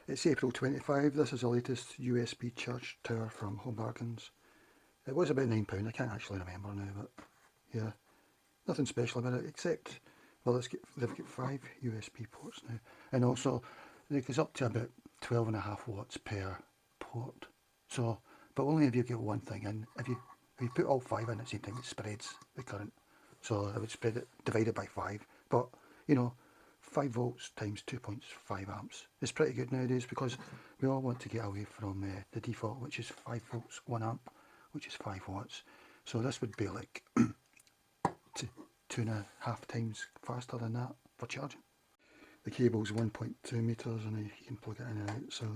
It's April 25. This is the latest USB charge tower from Home Bargains. It was about £9. I can't actually remember now, but yeah, nothing special about it except, well, they've got 5 USB ports now, and also it goes up to about 12.5 watts per port. So, but only if you get one thing in. If you put all 5 in at the same time, it spreads the current. So I would spread it, divide it by 5. But you know, 5 volts times 2.5 amps is pretty good nowadays, because we all want to get away from the default, which is 5 volts 1 amp, which is 5 watts. So this would be like 2.5 times faster than that for charging. The cable's 1.2 meters and you can plug it in and out, so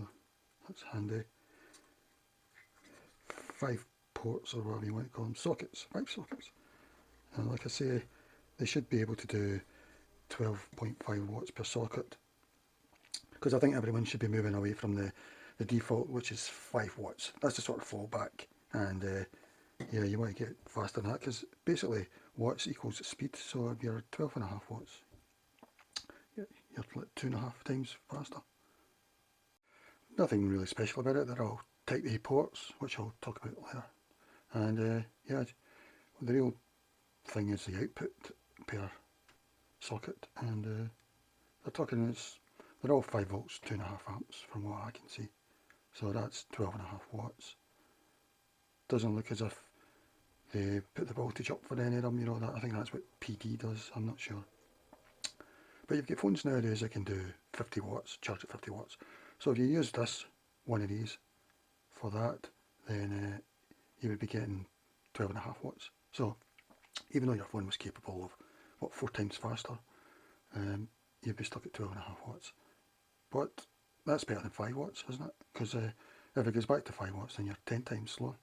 that's handy. 5 ports, or whatever you want to call them, sockets, 5 sockets. And like I say, they should be able to do 12.5 watts per socket, because I think everyone should be moving away from the default, which is 5 watts. That's the sort of fallback, and yeah, you want to get faster than that, because basically watts equals speed. So if you're 12.5 watts, you're like 2.5 times faster. Nothing really special about it. They're all Type A ports, which I'll talk about later. And yeah, the real thing is the output per socket, and they're all 5 volts 2.5 amps from what I can see, so that's 12.5 watts. Doesn't look as if they put the voltage up for any of them, you know. That I think that's what PD does, I'm not sure. But you've got phones nowadays that can do 50 watts, charge at 50 watts. So if you use one of these for that, then you would be getting 12.5 watts. So even though your phone was capable of, what, 4 times faster, you'd be stuck at 12.5 watts. But that's better than 5 watts, isn't it? Because if it goes back to 5 watts, then you're 10 times slower.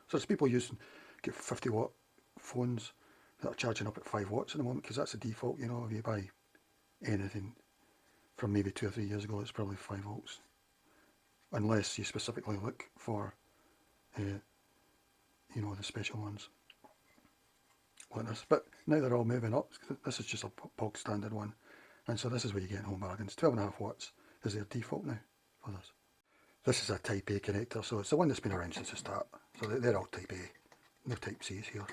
So there's people get 50 watt phones that are charging up at 5 watts at the moment, because that's the default, you know. If you buy anything from maybe 2 or 3 years ago, it's probably 5 volts. Unless you specifically look for, you know, the special ones like this. But now they're all moving up. This is just a bog standard one, and so this is where you get in Home Bargains. 12.5 watts is their default now for this. This is a Type A connector, so it's the one that's been around since the start. So they're all Type A, no Type C's here.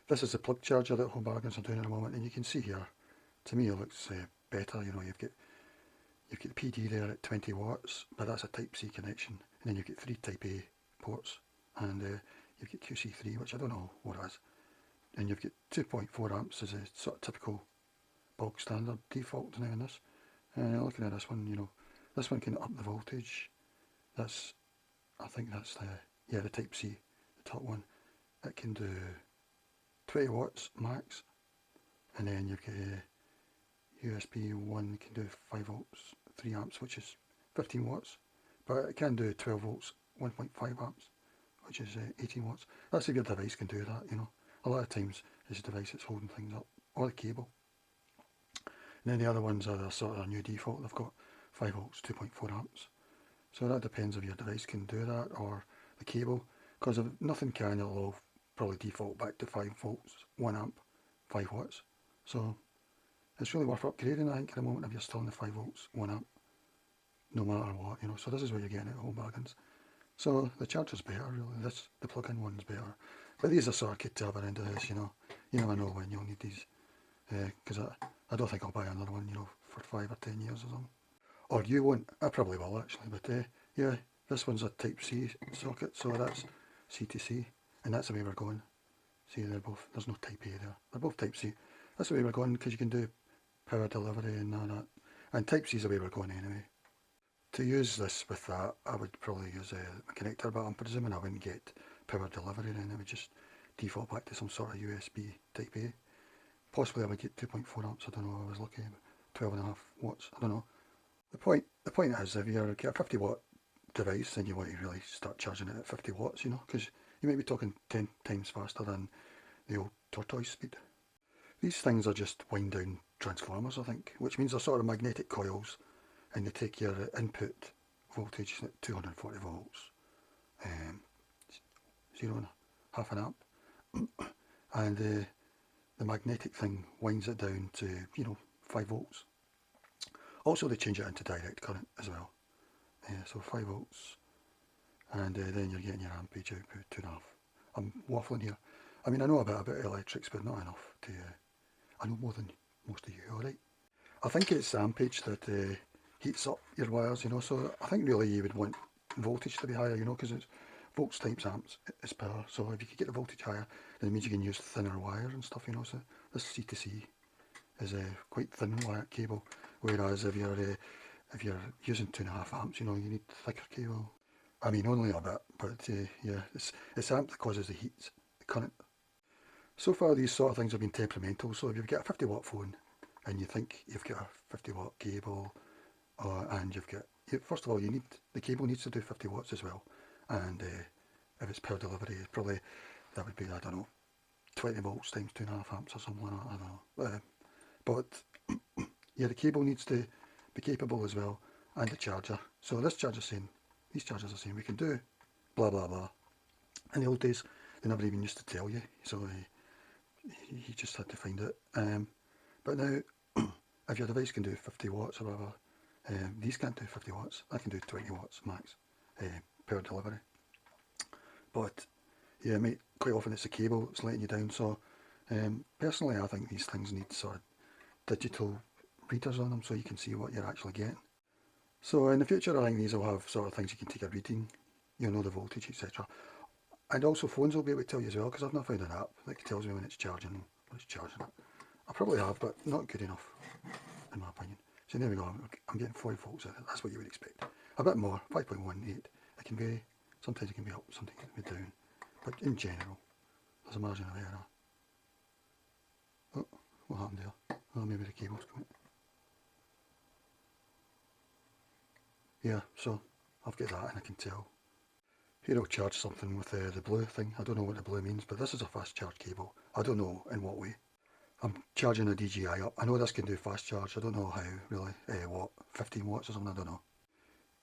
This is the plug charger that Home Bargains are doing at the moment, and you can see here, to me it looks better. You know, you've got the PD there at 20 watts, but that's a Type C connection, and then you've got 3 Type A ports, and you've got QC3, which I don't know what it is, and you've got 2.4 amps as a sort of typical bog standard default now in this. And looking at this one, you know, this one can up the voltage. That's, I think that's the Type C, the top one. It can do 20 watts max, and then you've got USB 1 can do 5 volts 3 amps, which is 15 watts, but it can do 12 volts 1.5 amps, which is 18 watts. That's if your device can do that, you know. A lot of times it's the device that's holding things up, or the cable. And then the other ones are sort of a new default. They've got 5 volts 2.4 amps. So that depends if your device can do that, or the cable, because if nothing can, it'll all probably default back to 5 volts 1 amp 5 watts. So it's really worth upgrading, I think, at the moment, if you're still in the 5 volts 1 amp, no matter what, you know. So this is where you're getting it at Home Bargains. So the charger's better, really. The plug-in one's better. But these are sort of good to have around the house, you know. You never know when you'll need these, because I don't think I'll buy another one, you know, for 5 or 10 years or something. Or you won't. I probably will, actually. But yeah, this one's a Type C socket, so that's C to C, and that's the way we're going. See, they're both, there's no Type A there. They're both Type C. That's the way we're going, because you can do power delivery and all that. And Type C is the way we're going anyway. To use this with that, I would probably use a connector, but I'm presuming I wouldn't get power delivery then. It would just default back to some sort of USB Type A. Possibly I would get 2.4 amps, I don't know, I was lucky, 12.5 watts, I don't know. The point is, if you're a 50 watt device, then you want to really start charging it at 50 watts, you know, because you might be talking 10 times faster than the old tortoise speed. These things are just wind down transformers, I think, which means they're sort of magnetic coils, and they take your input voltage at 240 volts, 0.5 an amp, and the magnetic thing winds it down to, you know, 5 volts. Also they change it into direct current as well. So 5 volts, and then you're getting your ampage output 2.5. I'm waffling here. I mean, I know a bit about electrics, but not enough to, I know more than most of you, alright? I think it's ampage that heats up your wires, you know, so I think really you would want voltage to be higher, you know, because it's volts times amps is power. So if you could get the voltage higher, then it means you can use thinner wire and stuff, you know. So this C to C is a quite thin wire cable, whereas if you're using 2.5 amps, you know, you need thicker cable. I mean, only a bit, but yeah, it's amp that causes the heat, the current. So far, these sort of things have been temperamental. So if you've got a 50-watt phone and you think you've got a 50-watt cable, and you've got, first of all, the cable needs to do 50 watts as well, and if it's per delivery, probably that would be, I don't know, 20 volts times 2.5 amps or something like that. I don't know, but yeah, the cable needs to be capable as well, and the charger. So this charger's saying, these chargers are saying we can do blah blah blah. In the old days, they never even used to tell you, so you just had to find it. But now, if your device can do 50 watts or whatever, these can't do 50 watts. I can do 20 watts max per delivery. But yeah, mate, quite often it's the cable that's letting you down. So personally, I think these things need sort of digital readers on them so you can see what you're actually getting. So in the future, I think these will have sort of things you can take a reading, you'll know the voltage, etc. And also phones will be able to tell you as well, because I've not found an app that tells me when it's charging, when it's charging it. I probably have, but not good enough, in my opinion. So there we go, I'm getting 5 volts out of it. That's what you would expect. A bit more, 5.18. It can vary. Sometimes it can be up, sometimes it can be down. But in general, there's a margin of error. Oh, what happened there? Oh, maybe the cable's coming. Yeah, so I've got that and I can tell. Here I'll charge something with the blue thing. I don't know what the blue means, but this is a fast charge cable. I don't know in what way. I'm charging a DJI up. I know this can do fast charge. I don't know how, really. What, 15 watts or something? I don't know.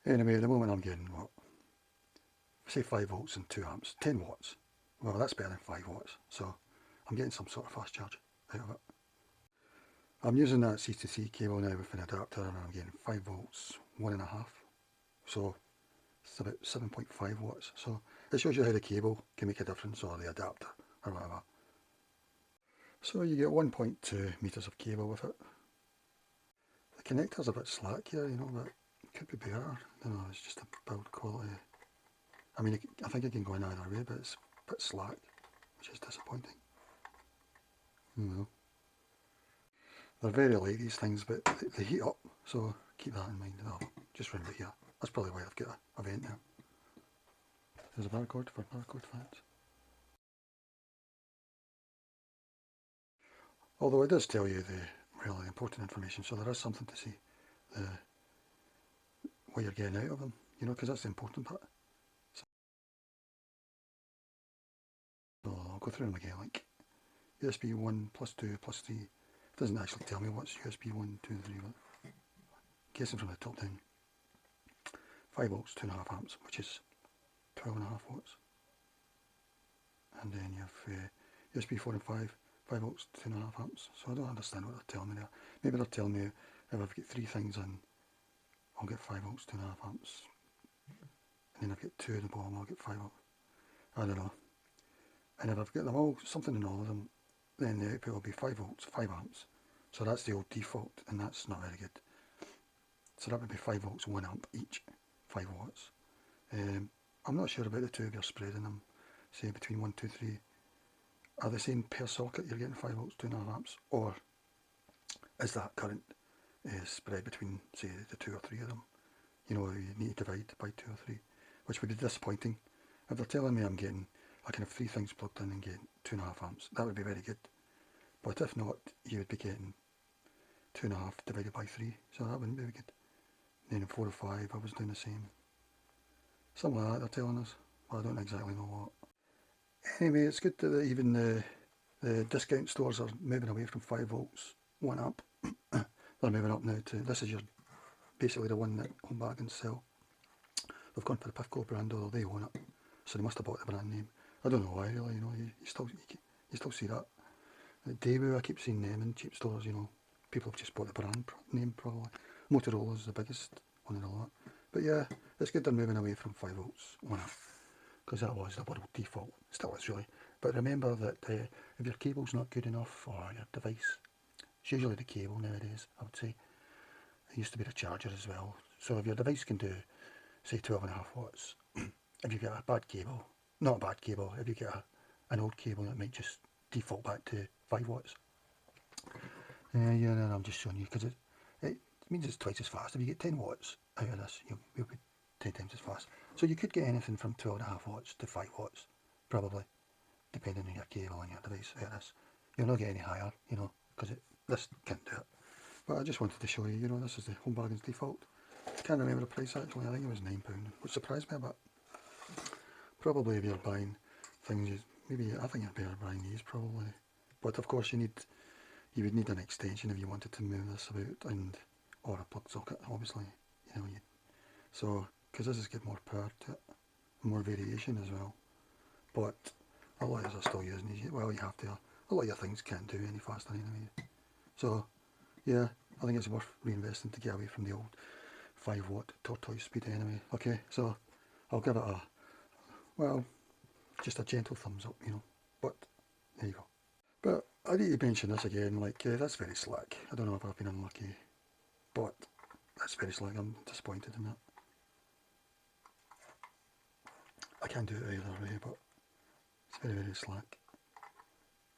Anyway, at the moment I'm getting, what, say 5 volts and 2 amps. 10 watts. Well, that's better than 5 watts. So I'm getting some sort of fast charge out of it. I'm using that C2C cable now with an adapter, and I'm getting 5 volts, 1.5. So it's about 7.5 watts. So it shows you how the cable can make a difference, or the adapter, or whatever. So you get 1.2 meters of cable with it. The connector's a bit slack here, you know, but it could be better. I don't know, it's just a build quality. I mean, I think it can go in either way, but it's a bit slack, which is disappointing. No. They're very light, these things, but they heat up, so keep that in mind. Oh, just round it here. That's probably why I've got a vent there. There's a barcode for barcode fans. Although it does tell you the really important information, so there is something to see what you're getting out of them, you know, because that's the important part. So I'll go through them again, like USB 1 plus 2 plus 3. It doesn't actually tell me what's USB 1, 2, 3, but guessing from the top down. 5 volts, 2.5 amps, which is 12.5 watts. And then you have USB 4 and 5, 5 volts, 2.5 amps. So I don't understand what they're telling me there. Maybe they're telling me if I've got 3 things in, I'll get 5 volts, 2.5 amps. And then I've got 2 at the bottom, I'll get 5 volts. I don't know. And if I've got them all, something in all of them, then the output will be 5 volts, 5 amps. So that's the old default, and that's not very good. So that would be 5 volts, 1 amp each, 5 watts. I'm not sure about the two if you're spreading them, say between 1, 2, 3. Are they saying per socket you're getting 5 volts, 2.5 amps? Or is that current spread between, say, the 2 or 3 of them? You know, you need to divide by 2 or 3, which would be disappointing. If they're telling me I can have 3 things plugged in and get 2.5 amps, that would be very good. But if not, you would be getting 2.5 divided by 3, so that wouldn't be very good. Then in 4 or 5, I was doing the same. Something like that they're telling us, but I don't exactly know what. Anyway, it's good that even the discount stores are moving away from 5 volts, 1 amp. They're moving up now to, this is basically the one that Home Bargains sell. They've gone for the PIFCO brand, although they own it, so they must have bought the brand name. I don't know why really, you know, you still see that. At Daewoo, I keep seeing them in cheap stores, you know. People have just bought the brand name probably. Motorola's the biggest one in the lot. But yeah, it's good they're moving away from 5 volts on it, because that was the world default. Still is really. But remember that if your cable's not good enough, or your device, it's usually the cable nowadays, I would say. It used to be the charger as well. So if your device can do, say, 12.5 watts, if you get a bad cable, not a bad cable, if you get an old cable that might just default back to 5 watts. Yeah, no, I'm just showing you, because it means it's twice as fast. If you get 10 watts out of this, you'll be 10 times as fast. So you could get anything from 12.5 watts to 5 watts, probably, depending on your cable and your device out of this. You'll not get any higher, you know, because this can't do it. But I just wanted to show you, you know, this is the Home Bargains default. I can't remember the price actually, I think it was £9, which surprised me a bit. Probably if you're buying things, maybe, I think you're better buying these probably. But of course you would need an extension if you wanted to move this about, and or a plug socket, obviously, you know. So, because this has got more power to it, more variation as well. But a lot of us are still using these. Well, you have to. A lot of your things can't do any faster anyway. So, yeah, I think it's worth reinvesting to get away from the old 5 watt tortoise speed anyway. Okay, so I'll give it well, just a gentle thumbs up, you know. But there you go. But I need to mention this again, like, that's very slack. I don't know if I've been unlucky, but that's very slack. I'm disappointed in that. I can't do it either way, but it's very, very slack.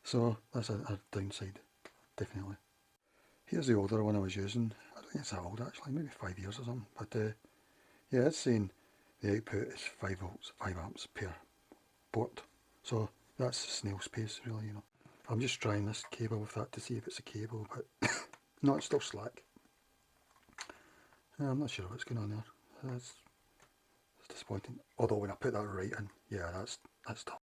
So that's a downside, definitely. Here's the older one I was using. I don't think it's that old actually, maybe 5 years or something. But yeah, it's saying the output is 5 volts, 5 amps per port. So that's snail's pace, really, you know. I'm just trying this cable with that to see if it's a cable, but no, it's still slack. I'm not sure what's going on there. It's disappointing. Although when I put that right in, yeah, that's tough.